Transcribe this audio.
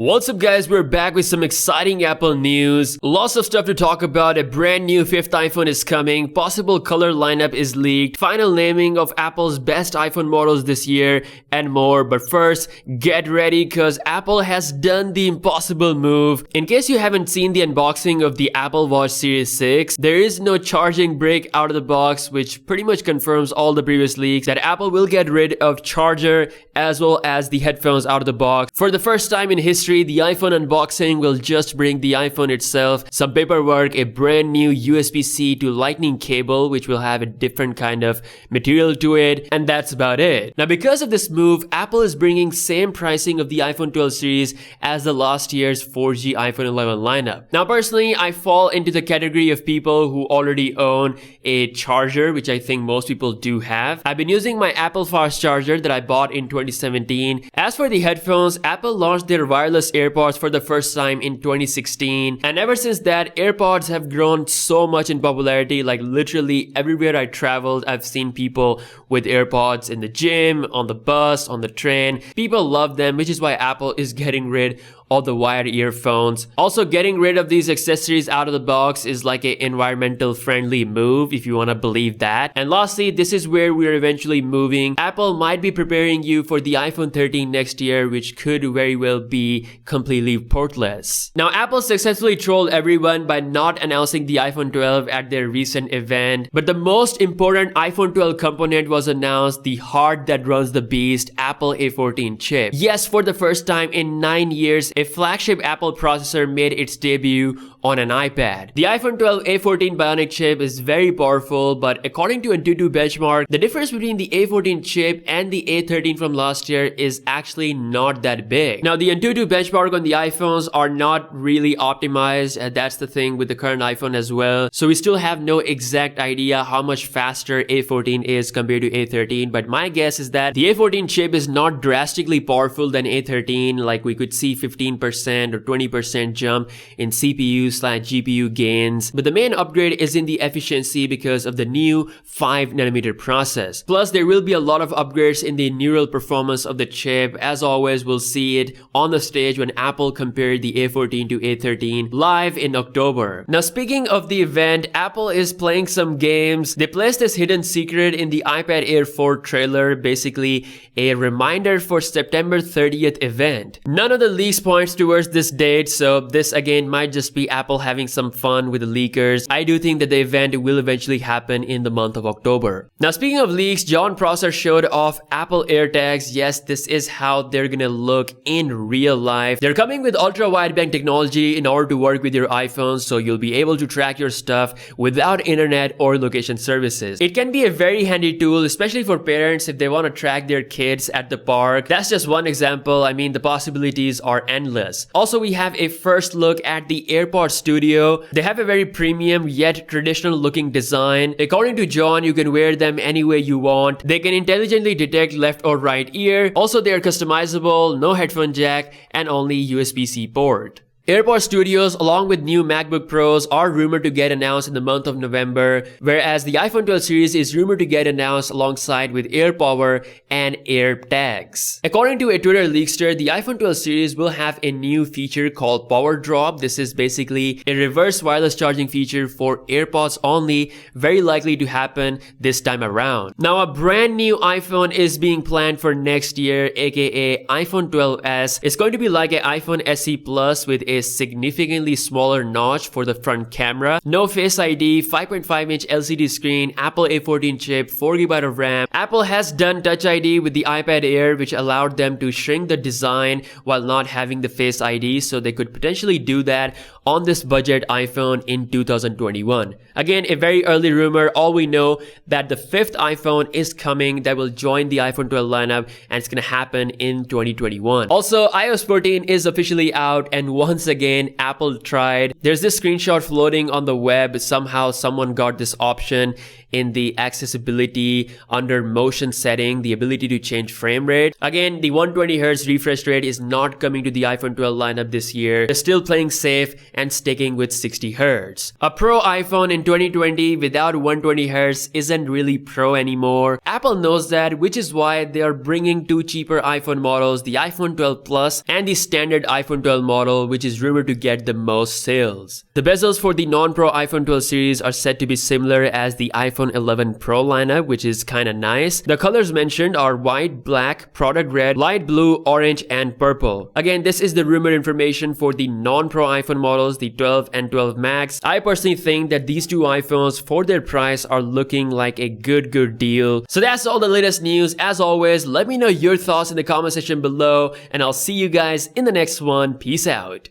What's up guys, we're back with some exciting Apple news. Lots of stuff to talk about. A brand new 5th iPhone is coming, possible color lineup is leaked, final naming of Apple's best iPhone models this year, and more. But first, get ready cause Apple has done the impossible move. In case you haven't seen the unboxing of the Apple Watch Series 6, there is no charging brick out of the box, which pretty much confirms all the previous leaks that Apple will get rid of charger as well as the headphones out of the box. For the first time in history, the iPhone unboxing will just bring the iPhone itself, some paperwork, a brand new USB-C to Lightning cable which will have a different kind of material to it, and that's about it. Now because of this move, Apple is bringing same pricing of the iPhone 12 series as the last year's 4G iPhone 11 lineup. Now personally, I fall into the category of people who already own a charger, which I think most people do have. I've been using my Apple fast charger that I bought in 2017. As for the headphones, Apple launched their wireless AirPods for the first time in 2016, and ever since that, AirPods have grown so much in popularity. Like literally everywhere I traveled, I've seen people with AirPods in the gym, on the bus, on the train. People love them, which is why Apple is getting rid of the wired earphones. Also, getting rid of these accessories out of the box is like an environmental friendly move if you want to believe that. And lastly, this is where we're eventually moving. Apple might be preparing you for the iPhone 13 next year, which could very well be completely portless. Now, Apple successfully trolled everyone by not announcing the iPhone 12 at their recent event, but the most important iPhone 12 component was announced, the heart that runs the beast, Apple A14 chip. Yes, for the first time in 9 years, a flagship Apple processor made its debut on an iPad. The iPhone 12 A14 Bionic chip is very powerful, but according to A14 Benchmark, the difference between the A14 chip and the A13 from last year is actually not that big. Now, the A14 Benchmark on the iPhones are not really optimized, and that's the thing with the current iPhone as well. So we still have no exact idea how much faster A14 is compared to A13, but my guess is that the A14 chip is not drastically powerful than A13, like we could see 15% or 20% jump in CPU/GPU gains, but the main upgrade is in the efficiency because of the new 5nm process. Plus, there will be a lot of upgrades in the neural performance of the chip. As always, we'll see it on the stage when Apple compared the A14 to A13 live in October. Now, speaking of the event, Apple is playing some games. They placed this hidden secret in the iPad Air 4 trailer, basically a reminder for September 30th event. None of the leaks points towards this date, so this again might just be Apple having some fun with the leakers. I do think that the event will eventually happen in the month of October. Now, speaking of leaks, John Prosser showed off Apple Airtags. Yes, this is how they're gonna look in real life. They're coming with ultra wideband technology in order to work with your iPhone, so you'll be able to track your stuff without internet or location services. It can be a very handy tool, especially for parents if they want to track their kids at the park. That's just one example. I mean, the possibilities are endless. Also, we have a first look at the Airpod Studio. They have a very premium yet traditional looking design. According to John, you can wear them any way you want. They can intelligently detect left or right ear. Also, they are customizable, no headphone jack, and only USB-C port. Airpod Studios along with new MacBook Pros are rumored to get announced in the month of November, whereas the iPhone 12 series is rumored to get announced alongside with AirPower and Airtags. According to a Twitter leakster, the iPhone 12 series will have a new feature called Powerdrop. This is basically a reverse wireless charging feature for AirPods only, very likely to happen this time around. Now, a brand new iPhone is being planned for next year, aka iPhone 12s. It's going to be like an iPhone SE Plus with a significantly smaller notch for the front camera, no Face ID, 5.5-inch LCD screen, Apple A14 chip, 4GB of RAM. Apple has done Touch ID with the iPad Air, which allowed them to shrink the design while not having the Face ID, so they could potentially do that on this budget iPhone in 2021. Again, a very early rumor. All we know that the 5th iPhone is coming that will join the iPhone 12 lineup, and it's gonna happen in 2021. Also, iOS 14 is officially out, and once once again, Apple tried. There's this screenshot floating on the web. Somehow someone got this option in the accessibility under motion setting, the ability to change frame rate. Again, the 120Hz refresh rate is not coming to the iPhone 12 lineup this year. They're still playing safe and sticking with 60Hz. A Pro iPhone in 2020 without 120Hz isn't really Pro anymore. Apple knows that, which is why they are bringing two cheaper iPhone models, the iPhone 12 Plus and the standard iPhone 12 model, which is rumored to get the most sales. The bezels for the non-Pro iPhone 12 series are said to be similar as the iPhone 11 Pro lineup, which is kinda nice. The colors mentioned are white, black, product red, light blue, orange, and purple. Again, this is the rumored information for the non-Pro iPhone models, the 12 and 12 Max. I personally think that these two iPhones, for their price, are looking like a good deal. So that's all the latest news. As always, let me know your thoughts in the comment section below, and I'll see you guys in the next one. Peace out.